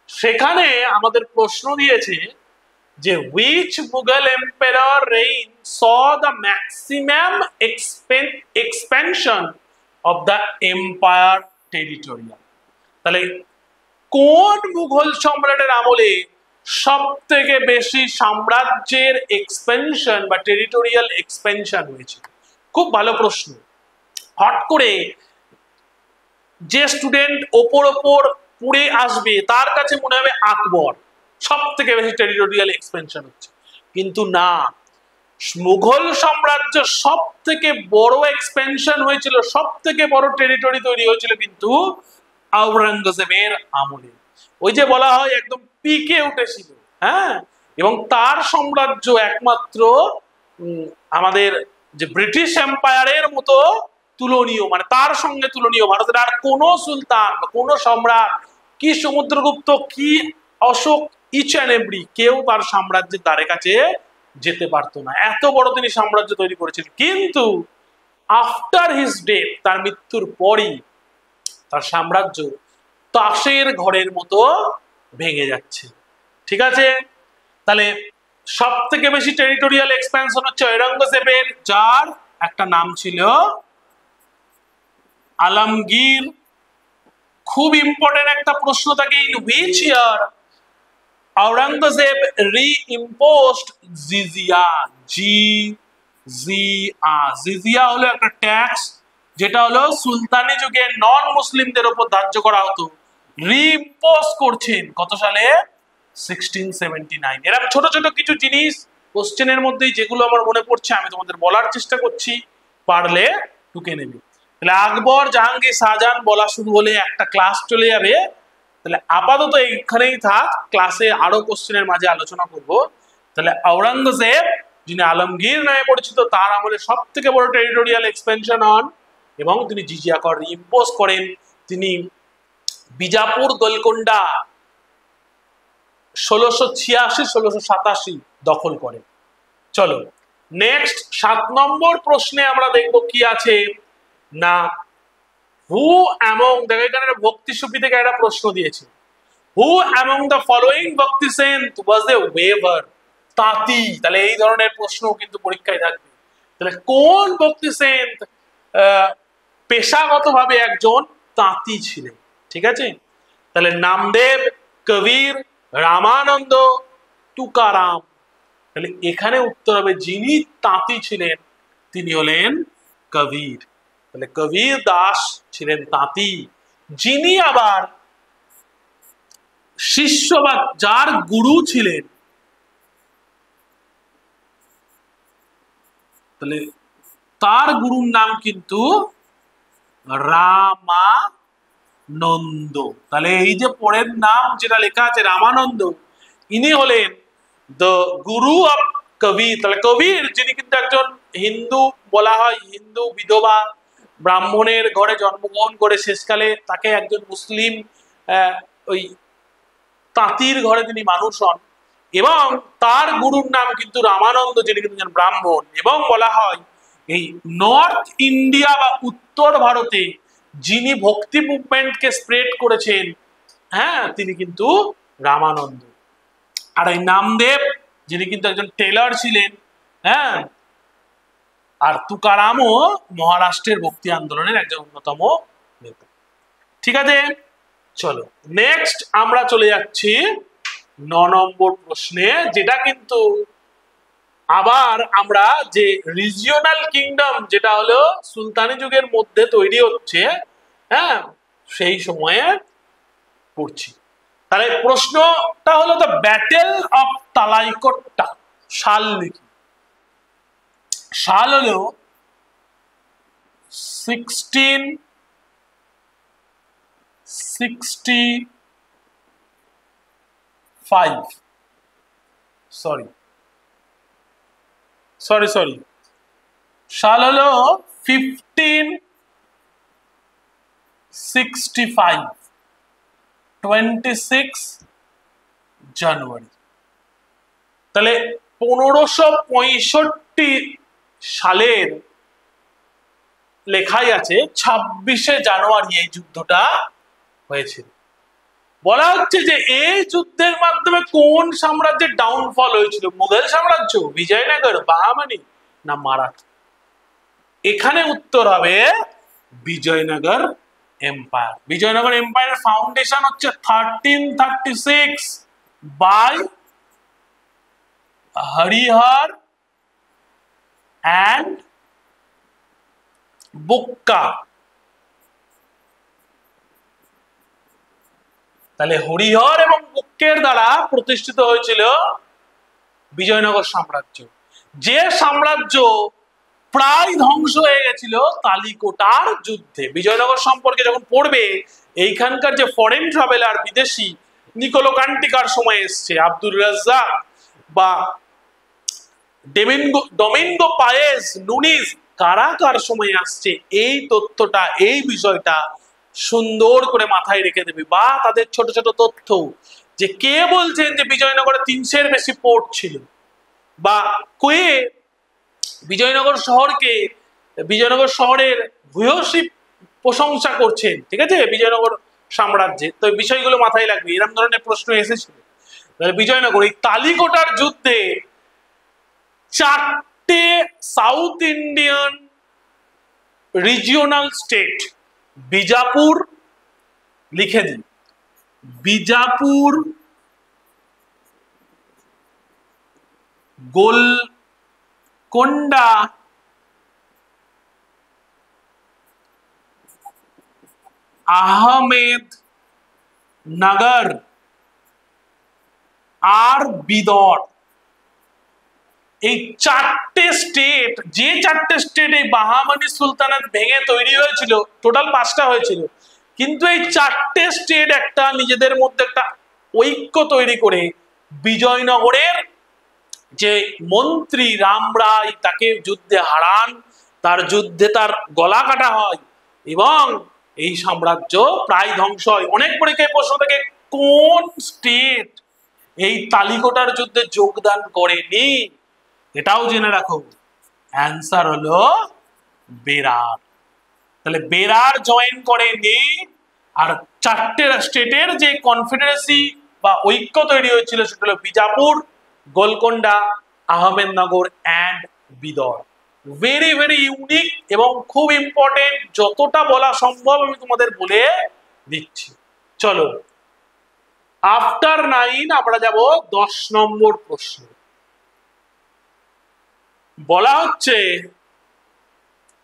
সেখানে আমাদের প্রশ্ন দিয়েছে যে which Mughal emperor reign saw the maximum expansion of the empire territorial। তাহলে কোন মুঘল সম্রাটের আমলে সব থেকে বেশি সাম্রাজ্যের এক্সপেনশন বা টেরিটোরিয়াল এক্সপেনশন হয়েছিল? খুব ভালো প্রশ্ন। হট করে যে স্টুডেন্ট ওপর পড়ে আসবে তার কাছে মনে হবে আকবর সব থেকে বেশি টেরিটোরিয়াল এক্সপেনশন হচ্ছে, কিন্তু না, মুঘল সাম্রাজ্য সব থেকে বড় এক্সপেনশন হয়েছিল, সব থেকে বড় টেরিটরি তৈরি হয়েছিল কিন্তু আওরঙ্গজেবের আমলে। ওই যে বলা হয় একদম পিকে উঠেছিল, হ্যাঁ, এবং তার সাম্রাজ্য একমাত্র আমাদের যে ব্রিটিশ এম্পায়ারের মতো তুলনীয়, মানে তার সঙ্গে তুলনীয়। ভারতের আর কোন সুলতান বা কোন সম্রাট, কি সমুদ্রগুপ্ত, কি অশোক, ইচ অ্যান্ড এভরি, কেউ তার সাম্রাজ্যের দ্বারে কাছে যেতে পারতো না, এত বড় তিনি সাম্রাজ্য তৈরি করেছিলেন। কিন্তু আফটার হিজ ডেথ, তার মৃত্যুর পরই তার সাম্রাজ্য তাসের ঘরের মতো ভেঙে যাচ্ছে। ঠিক আছে, তাহলে সব থেকে বেশি টেরিটোরিয়াল এক্সপ্যানশন হচ্ছে ঔরঙ্গজেবের, যার একটা নাম ছিল আলমগীর। খুব ইম্পর্টেন্ট একটা প্রশ্ন থাকে, ইন হুইচ ইয়ার আওরঙ্গজেব রি-ইম্পোজড জিজিয়া? জিজিয়া হলো একটা ট্যাক্স, যেটা হলো সুলতানি যুগে নন মুসলিমদের উপর ধার্য করা হতো। রি-ইম্পোজ করছেন কত সালে? 1679। এরকম ছোট ছোট কিছু জিনিস কোশ্চেনের মধ্যেই, যেগুলো আমার মনে পড়ছে আমি তোমাদের বলার চেষ্টা করছি, পারলে ঢুকে নেবে। তাহলে আকবর, জাহাঙ্গীর, শাহজাহান বলা শুরু হলে একটা ক্লাস চলে যাবে। তাহলে আপাতত এইখানেই থাক, ক্লাসে আরো কোশ্চেনের মাঝে আলোচনা করব। তাহলে আওরঙ্গজেব, যিনি আলমগীর নামে পরিচিত, তার আমলে সব থেকে বড় টেরিটোরিয়াল এক্সপেনশন হন এবং তিনি জিজিয়া কর ইম্পোজ করেন। তিনি বিজাপুর, গোলকোন্ডা 1686-1687 দখল করেন। চলো নেক্সট 7 নম্বর প্রশ্নে আমরা দেখব কি আছে না, হু অ্যামং, দেখো এখানে ভক্তি সুফি থেকে একটা প্রশ্ন দিয়েছে, হু অ্যামং দ্য ফলোইং ভক্তি সেন্ট ওয়াজ এ ওয়েভার? তাঁতি। তাহলে এই ধরনের প্রশ্ন কিন্তু পরীক্ষায় থাকবে। তাহলে কোন ভক্তি সেন্ট পেশাগতভাবে একজন তাঁতি ছিলেন? ঠিক আছে, তাহলে নামদেব, কবির, রামানন্দ, তুকারাম। তাহলে এখানে উত্তর হবে যিনি তাঁতি ছিলেন তিনি হলেন কবির। তাহলে কবির দাস ছিলেন তাঁতি, যিনি আবার শিষ্য বা যার গুরু ছিলেন, তাহলে তার গুরুর নাম কিন্তু রামানন্দ। তাহলে এই যে পরের নাম যেটা লেখা আছে রামানন্দ, ইনি হলেন দ্য গুরু অফ কবির। তাহলে কবির, যিনি কিন্তু একজন হিন্দু, বলা হয় হিন্দু বিধবা ব্রাহ্মণের ঘরে জন্মগ্রহণ করে শেষকালে তাকে একজন মুসলিম ওই তাঁতির ঘরে তিনি মানুষ হন, এবং তার গুরুর নাম কিন্তু রামানন্দ, যিনি কিন্তু একজন ব্রাহ্মণ। এবং বলা হয় এই নর্থ ইন্ডিয়া বা উত্তর ভারতে যিনি ভক্তি মুভমেন্টকে স্প্রেড করেছেন, হ্যাঁ, তিনি কিন্তু রামানন্দ। আর এই নামদেব, যিনি কিন্তু একজন টেলার ছিলেন, হ্যাঁ, আর তুকারামও মহারাষ্ট্রের ভক্তি আন্দোলনের একজন অন্যতম নেতা। ঠিক আছে, চলো নেক্সট আমরা চলে যাচ্ছি 9 নম্বর প্রশ্নে, যেটা কিন্তু আবার আমরা যে রিজিওনাল কিংডম, যেটা হলো সুলতানি যুগের মধ্যে তৈরি হচ্ছে, হ্যাঁ, সেই সময়ে পড়ছি। তাহলে প্রশ্নটা হলো দ্য ব্যাটেল অফ তালাইকোট্টা সাল লিখি। সাল হলো 1665, সরি সাল হলো 1565, 26 জানুয়ারি। তাহলে 1565 সালের লেখাই আছে 26শে জানুয়ারি এই যুদ্ধটা হয়েছিল। বলা হচ্ছে যে এই যুদ্ধের মাধ্যমে কোন সাম্রাজ্যের ডাউনফল হয়েছিল? মুঘল সাম্রাজ্য, বিজয়নগর, বাহামানি না মারাঠা? এখানে উত্তর হবে বিজয়নগর এম্পায়ার। বিজয়নগর এম্পায়ারের ফাউন্ডেশন হচ্ছে 1336 বাই হরিহর অ্যান্ড বুক্কা। তাহলে হরিহর এবং বুক্কের দ্বারা প্রতিষ্ঠিত হয়েছিল বিজয়নগর সাম্রাজ্য, যে সাম্রাজ্য প্রায় ধ্বংস হয়ে গেছিল তালিকোটার যুদ্ধে। বিজয়নগর সম্পর্কে যখন পড়বে, এইখানকার যে ফরেন ট্রাভেলার বিদেশি নিকোলো কান্টিকার সময় এসছে, আব্দুর রাজ্জাক বা ডোমিঙ্গো পায়েস নুনিজ কারা কার সময় আসছে, এই তথ্যটা এই বিষয়টা সুন্দর করে মাথায় রেখে দেবে। বা তাদের ছোট ছোট তথ্য, যে কে বলছেন যে বিজয়নগরে 300-এর বেশি পোর্ট ছিল, বা কে বিজয়নগর শহরের ভূয়সী প্রশংসা করছেন, ঠিক আছে, বিজয়নগর সাম্রাজ্যে। তো এই বিষয়গুলো মাথায় লাগবে, এরকম ধরনের প্রশ্ন এসেছিল। তাহলে বিজয়নগর এই তালিকোটার যুদ্ধে 4টে south Indian regional state, Bijapur, লিখে দিন, বিজাপুর, গোলকোন্ডা, আহমেদনগর আর বিদর, এই 4টে স্টেট, যে 4টে স্টেট এই বাহামানি সুলতানাত ভেঙে তৈরি হয়েছিল, টোটাল 5টা হয়েছিল, কিন্তু এই 4টে স্টেট একটা নিজেদের মধ্যে একটা ঐক্য তৈরি করে বিজয়নগরের যে মন্ত্রী রাম রায় তাকে যুদ্ধে হারান, তার যুদ্ধে তার গলা কাটা হয় এবং এই সাম্রাজ্য প্রায় ধ্বংস হয়। অনেক পরীক্ষায় প্রশ্ন থেকে, কোন স্টেট এই তালিকোটার যুদ্ধে যোগদান করেনি, এটাও জেনে রাখো। অ্যান্সার হলো বেরার। তাহলে বেরার জয়েন করেনি, আর 4টে স্টেটের যে কনফেডারেসি বা ঐক্য তৈরি হয়েছিল সেটা হলো Bijapur, Golconda, Ahmednagar and Bidar. Very very unique এবং খুব ইম্পর্টেন্ট, যতটা বলা সম্ভব আমি তোমাদের বলে দিচ্ছি। চলো, আফটার 9 আমরা যাব 10 নম্বর প্রশ্ন। বলা হচ্ছে,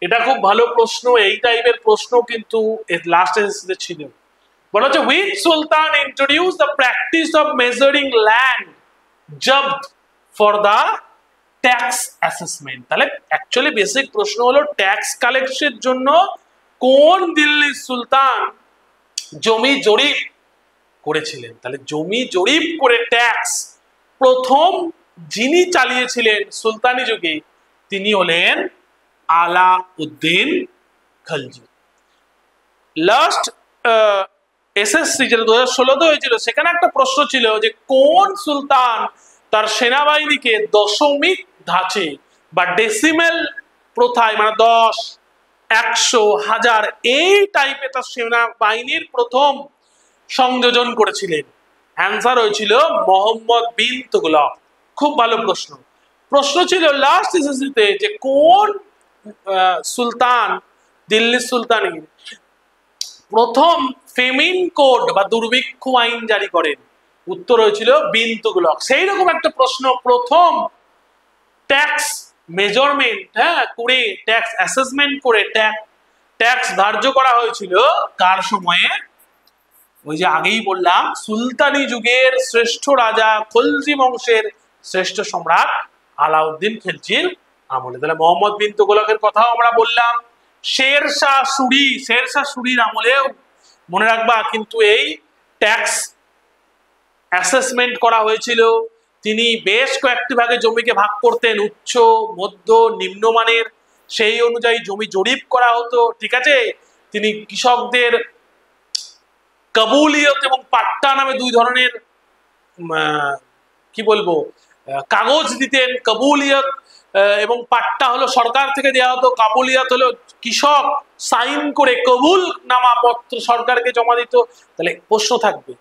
এটা খুব ভালো প্রশ্ন, এই টাইপের প্রশ্ন কিন্তু লাস্ট এসএসসি ছিল। বলা হচ্ছে, which Sultan introduce the practice of measuring land জব্দ ফর দ্য ট্যাক্স অ্যাসেসমেন্ট। তাহলে অ্যাকচুয়ালি বেসিক প্রশ্ন হলো, ট্যাক্স কালেকশনের জন্য কোন দিল্লির সুলতান জমি জরিপ করেছিলেন। তাহলে জমি জরিপ করে ট্যাক্স প্রথম যিনি চালিয়েছিলেন সুলতানি যুগে, তিনি হলেন আলাউদ্দিন খলজি। লাস্ট এসএসসি যেটা 2016-তে হয়েছিল, সেখানে একটা প্রশ্ন ছিল যে কোন সুলতান তার সেনাবাহিনীকে দশমিক ধাঁচে বা ডেসিমেল প্রথায়, মানে 10, 100, 1000 এই টাইপে তার সেনাবাহিনীর প্রথম সংযোজন করেছিলেন। অ্যান্সার হয়েছিল মোহাম্মদ বিন তুগলক। খুব ভালো প্রশ্ন। প্রশ্ন ছিল লাস্ট এসএসসিতে যে কোন সুলতান দিল্লির সুলতানি প্রথম ফেমিন কোড বা দুর্ভিক্ষ আইন জারি করেন। উত্তর হয়েছিল বিন তুগলক। সেই রকম একটা প্রশ্ন, প্রথম ট্যাক্স মেজারমেন্ট করে, ট্যাক্স অ্যাসেসমেন্ট করে ট্যাক্স ধার্য করা হয়েছিল কার সময়ে? ওই যে আগেই বললাম, সুলতানি যুগের শ্রেষ্ঠ রাজা খলজি বংশের শ্রেষ্ঠ সম্রাট আলাউদ্দিন খিলজির আমলে। তাহলে মোহাম্মদ বিন তুগলকের কথাও আমরা বললাম। শেরশাহ সুরির আমলেও মনে রাখবা কিন্তু এই ট্যাক্স অ্যাসেসমেন্ট করা হয়েছিল। তিনি বেশ কয়েকটি ভাগে জমিকে ভাগ করতেন, উচ্চ, মধ্য, নিম্নমানের, সেই অনুযায়ী জমি জরিপ করা হতো, ঠিক আছে। তিনি কৃষকদের কবুলিয়ত এবং পাট্টা নামে দুই ধরনের কি বলবো কাগজ দিতেন। কবুলিয়ত এবং পাট্টা হলো সরকার থেকে দেওয়া হতো, কাবুলিয়ত হলো কৃষক সাইন করে কবুল নামা পত্র সরকারকে জমা দিত। তাহলে প্রশ্ন থাকবে,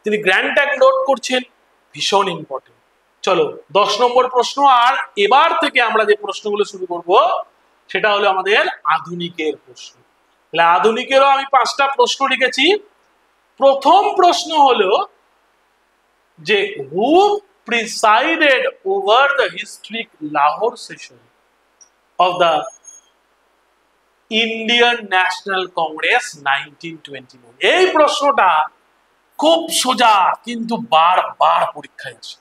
তিনি গ্র্যান্ড ট্যাক্স নোট করছেন, ভীষণ ইম্পর্টেন্ট। চলো 10 নম্বর প্রশ্ন। আর এবার থেকে আমরা যে প্রশ্নগুলো শুরু করব সেটা হলো আমাদের আধুনিকের প্রশ্ন। তাহলে আধুনিকেরও আমি 5টা প্রশ্ন লিখেছি। প্রথম প্রশ্ন হলো যে who presided over the historic Lahore session of the Indian National Congress 1929। এই প্রশ্নটা খুব সোজা কিন্তু বারবার পরীক্ষায় আসে।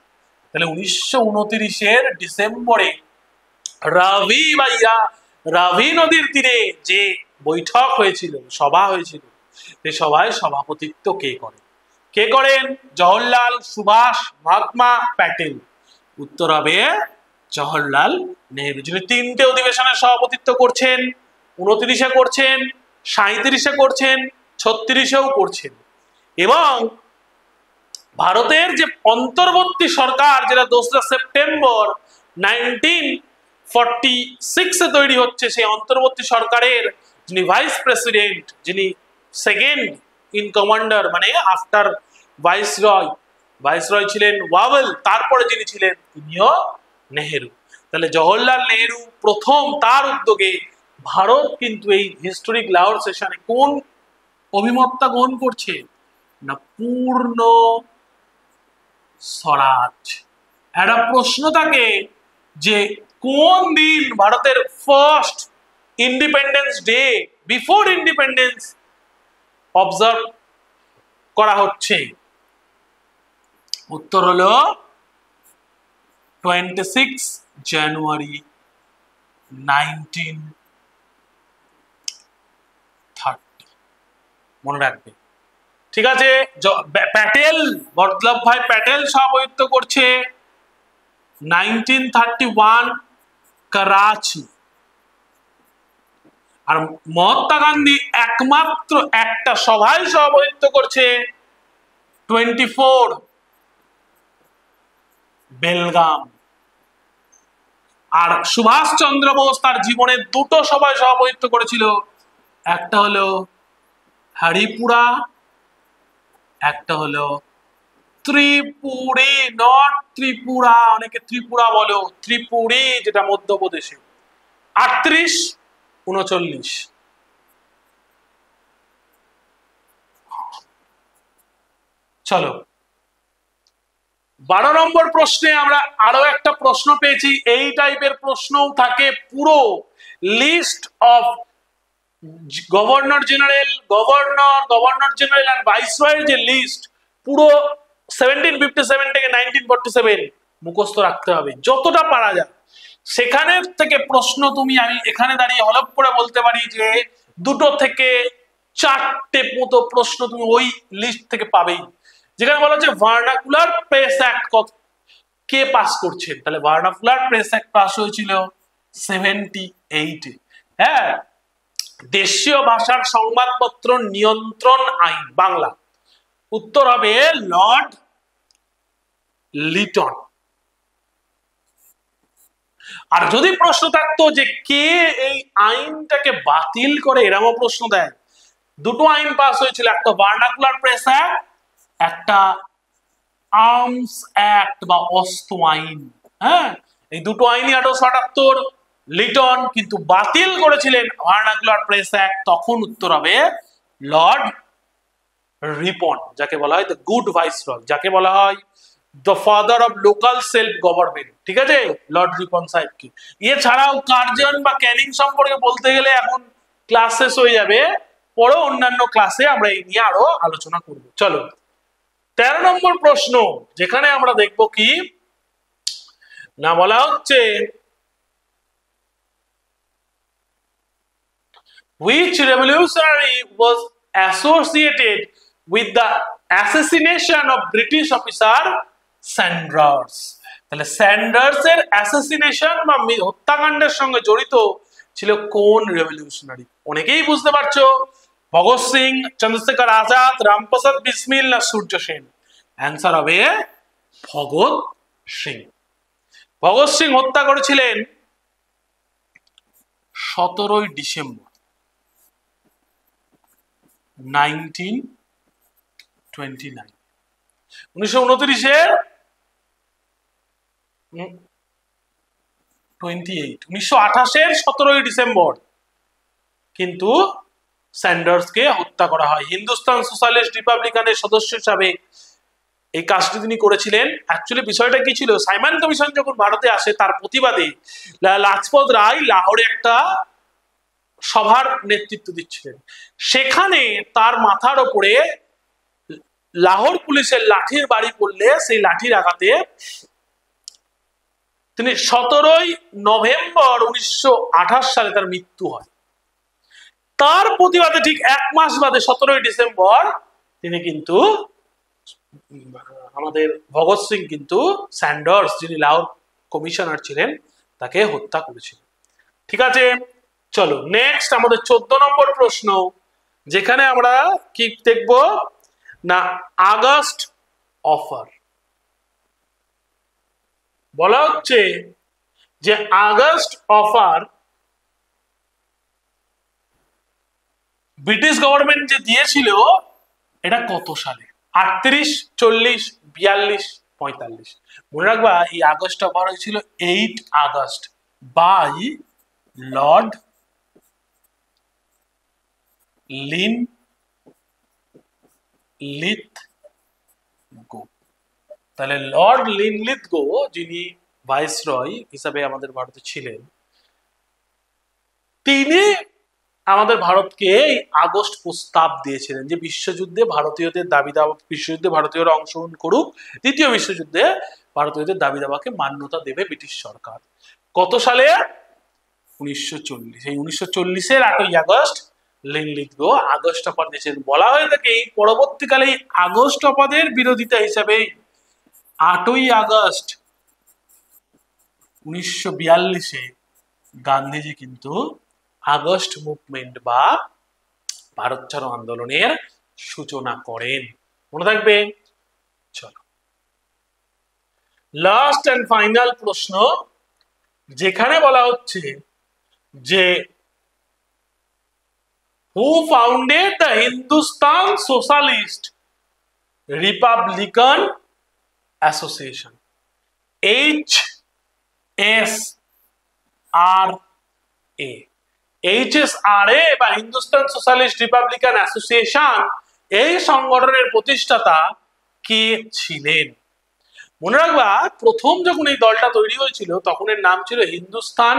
তাহলে 1929-এর ডিসেম্বরে রাভি নদীর তীরে যে বৈঠক হয়েছিল, সভা হয়েছিল, সেই সভায় সভাপতিত্ব কে করেন? জওহরলাল, সুভাষ, মহাত্মা, প্যাটেল। উত্তর হবে জওহরলাল নেহেরু, যিনি 3টে অধিবেশনের সভাপতিত্ব করছেন। 29-এ করছেন, 37-এ করছেন, 36-এও করছেন। এবং ভারতের যে অন্তর্বর্তী সরকার, যেটা 2রা সেপ্টেম্বর 1946-এ তৈরি হচ্ছে, সেই অন্তর্বর্তী সরকারের যিনি ভাইস প্রেসিডেন্ট, যিনি সেকেন্ড ইন কমান্ডার, মানে আফটার ভাইসরয় ছিলেন ওয়াভেল, তারপরে যিনি ছিলেন তিনিও নেহেরু। তাহলে জওহরলাল নেহেরু প্রথম, তার উদ্যোগে ভারত কিন্তু এই হিস্টোরিক লাহোর সেশনে কোন অভিমতটা গ্রহণ করছে না? পূর্ণ স্বরাজ। একটা প্রশ্ন থাকে যে কোন দিন ভারতের first independence day, before independence observe করা হচ্ছে? উত্তর হলো 26 জানুয়ারি 1930। মনে রাখবে, ঠিক আছে? প্যাটেল, বল্লভ ভাই প্যাটেল সভাপতিত্ব করছে 1931 করাচি। আর মহাত্মা গান্ধী একমাত্র একটা সভায় সভাপতিত্ব করছে 24 বেলগাম। আর সুভাষ চন্দ্র বোস তার জীবনে 2টো সভায় সভাপতিত্ব করেছিল, একটা হলো হরিপুরা, একটা হলো ত্রিপুরি, নট ত্রিপুরা, অনেকে ত্রিপুরা বলো, ত্রিপুরি যেটা মধ্যপ্রদেশে। 38, 39। চলো 12 নম্বর প্রশ্নে আমরা আরো একটা প্রশ্ন পেয়েছি। এই টাইপের প্রশ্নও থাকে, পুরো list of governor general and ভাইসরয়ের যে লিস্ট, পুরো 1757 থেকে 1947 মুখস্থ রাখতে হবে যতটা পারা যায়। সেখানে থেকে প্রশ্ন আমি এখানে দাঁড়িয়ে হলপ করে বলতে পারি যে 2 থেকে 4টে মতো প্রশ্ন তুমি ওই লিস্ট থেকে পাবেই। যেখানে বলা হচ্ছে ভার্নাকুলার প্রেস অ্যাক্ট কে পাস করছেন? তাহলে ভার্নাকুলার প্রেস অ্যাক্ট পাস হয়েছিল 78-এ। হ্যাঁ, দেশীয় ভাষার সংবাদপত্র নিয়ন্ত্রণ আইন, বাংলা। উত্তর হবে লর্ড লিটন। আর যদি প্রশ্ন থাকতো যে কে এই আইনটাকে বাতিল করে, এরকম প্রশ্ন দেয়। 2টো আইন পাস হয়েছিল, একটা ভার্নাকুলার প্রেস অ্যাক্ট, একটা আর্মস অ্যাক্ট বা অস্ত্র আইন। হ্যাঁ, এই 2টো আইনই 1878 লিটন কিন্তু বাতিল করেছিলেন ভার্নাকুলার প্রেস অ্যাক্ট। তখন উত্তর হবে লর্ড রিপন, যাকে বলা হয় দ্য গুড ভাইসরয়, যাকে বলা হয় the father of local self government. ঠিক আছে, লর্ড রিপন সাহেবকে। এছাড়াও কার্জন বা ক্যানিং সম্পর্কে বলতে গেলে এখন ক্লাস শেষ হয়ে যাবে, পরে অন্যান্য ক্লাসে আমরা এই নিয়ে আরো আলোচনা করব। চলো 13 নম্বর প্রশ্ন, যেখানে আমরা দেখব কি না, বলা হচ্ছে which revolutionary was associated with the assassination of British officer Sanders? তাহলে স্যান্ডার্সের অ্যাসাসিনেশন বা হত্যাকাণ্ডের সঙ্গে জড়িত ছিল কোন রেভলিউশনারি? অনেকেই বুঝতে পারছো, ভগৎ সিং, চন্দ্রশেখর আজাদ, রামপ্রসাদ বিসমিল না সূর্য সেন? অ্যান্সার হবে ভগৎ সিং। ভগৎ সিং হত্যা করেছিলেন 17 ডিসেম্বর 1929। 1929-এর 1928-এর 17 ডিসেম্বর কিন্তু স্যান্ডার্সকে হত্যা করা হয়। হিন্দুস্তান সোশ্যালিস্ট রিপাবলিকানের সদস্য হিসাবে এই কাজটি তিনি করেছিলেন। অ্যাকচুয়ালি বিষয়টা কি ছিল, সাইমন কমিশন যখন ভারতে আসে তার প্রতিবাদে লাজপত রায় লাহোরে একটা সভার নেতৃত্ব দিচ্ছিলেন। সেখানে তার মাথার ওপরে লাহোর পুলিশের লাঠির বাড়ি পড়লে সেই লাঠির আঘাতে তিনি 17ই নভেম্বর 1928 সালে তার মৃত্যু হয়। তার প্রতিবাদে ঠিক 1 মাস বাদে 17ই ডিসেম্বর তিনি কিন্তু আমাদের ভগৎ সিং কিন্তু স্যান্ডার্স, যিনি লাহোর কমিশনার ছিলেন, তাকে হত্যা করেছিলেন। ঠিক আছে, চলো নেক্সট আমাদের 14 নম্বর প্রশ্ন, যেখানে আমরা কি দেখব না আগস্ট অফার। বলা হচ্ছে যে আগস্ট অফার ব্রিটিশ গভর্নমেন্ট যে দিয়েছিল এটা কত সালে? 38, 40, 42, 45? মনে রাখবা এই আগস্ট অফার হয়েছিল 8 আগস্ট বাই লর্ড লিনলিথগো। তাহলে লর্ড লিনলিথগো, যিনি ভাইসরয় হিসাবে আমাদের ভারতে ছিলেন, তিনি আমাদের ভারতকে এই আগস্ট প্রস্তাব দিয়েছিলেন যে বিশ্বযুদ্ধে ভারতীয়দের দাবি দাবা, বিশ্বযুদ্ধে ভারতীয়রা অংশগ্রহণ করুক, দ্বিতীয় বিশ্বযুদ্ধে ভারতীয়দের দাবি দাবাকে মান্যতা দেবে ব্রিটিশ সরকার। কত সালে? 1940। এই 1940-এর 8ই আগস্ট লিনলিথগো আগস্ট অফার দিয়েছেন। বলা হয়ে থাকে এই পরবর্তীকালে আগস্ট অফারের বিরোধিতা হিসাবে 8ই আগস্ট 1942-এ গান্ধীজি কিন্তু আগস্ট মুভমেন্ট বা ভারত ছাড়ো আন্দোলনের সূচনা করেন। মনে থাকবে। চলো লাস্ট এন্ড ফাইনাল প্রশ্ন, যেখানে বলা হচ্ছে যে who founded the Hindustan socialist Republican association, HSRA। HSRA বা হিন্দুস্তান সোশ্যালিস্ট রিপাবলিকান অ্যাসোসিয়েশন, এই সংগঠনের প্রতিষ্ঠাতা কে ছিলেন? মনে রাখবা প্রথম যখন এই দলটা তৈরি হয়েছিল তখন এর নাম ছিল হিন্দুস্তান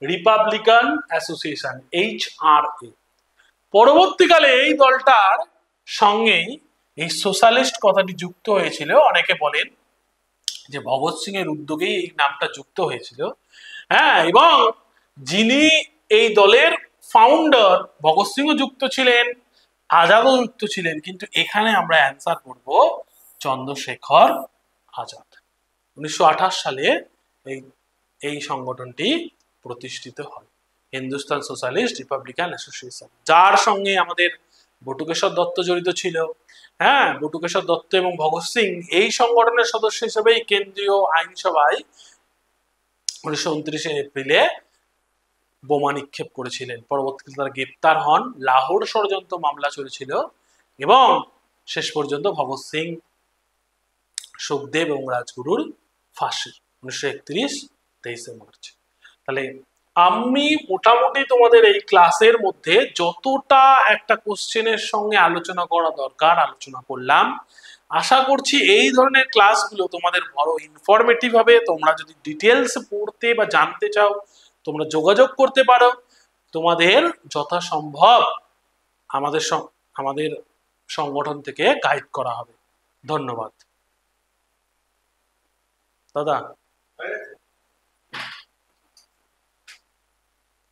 রিপাবলিকান অ্যাসোসিয়েশন, HRA। পরবর্তীকালে এই দলটার সঙ্গেই এই সোশ্যালিস্ট কথাটি যুক্ত হয়েছিল। অনেকে বলেন যে ভগৎ সিং এর উদ্যোগেই এই নামটা যুক্ত হয়েছিল। হ্যাঁ, এবং যিনি এই দলের ফাউন্ডার, ভগৎ সিংও যুক্ত ছিলেন, আজাদও যুক্ত ছিলেন, কিন্তু এখানে আমরা অ্যান্সার করব চন্দ্রশেখর আজাদ। 1928 সালে এই সংগঠনটি প্রতিষ্ঠিত হয়, হিন্দুস্তান সোশ্যালিস্ট রিপাবলিকান অ্যাসোসিয়েশন, যার সঙ্গে আমাদের বটুকেশ্বর দত্ত জড়িত ছিল। হ্যাঁ, বটুকেশ্বর দত্ত এবং ভগৎ সিং এই সংগঠনের সদস্য হিসেবেই কেন্দ্রীয় আইনসভায় 1929 এপ্রিলে বোমা নিক্ষেপ করেছিলেন। পরবর্তীকালে তারা গ্রেপ্তার হন, লাহোর ষড়যন্ত্র মামলা চলেছিল এবং শেষ পর্যন্ত ভগৎ সিং, সুখদেব এবং রাজগুরুর ফাঁসি 1931 23 মার্চ। তাহলে আমি মোটামুটি তোমাদের এই ক্লাসের মধ্যে যতটা একটা কোশ্চেনের সঙ্গে আলোচনা করা দরকার আলোচনা করলাম। আশা করছি এই ধরনের ক্লাসগুলো তোমাদের বড় ইনফরমেটিভ হবে। তোমরা যদি ডিটেলস পড়তে বা জানতে চাও তোমরা যোগাযোগ করতে পারো। তোমাদের যথাসম্ভব আমাদের সংগঠন থেকে গাইড করা হবে। ধন্যবাদ দাদা।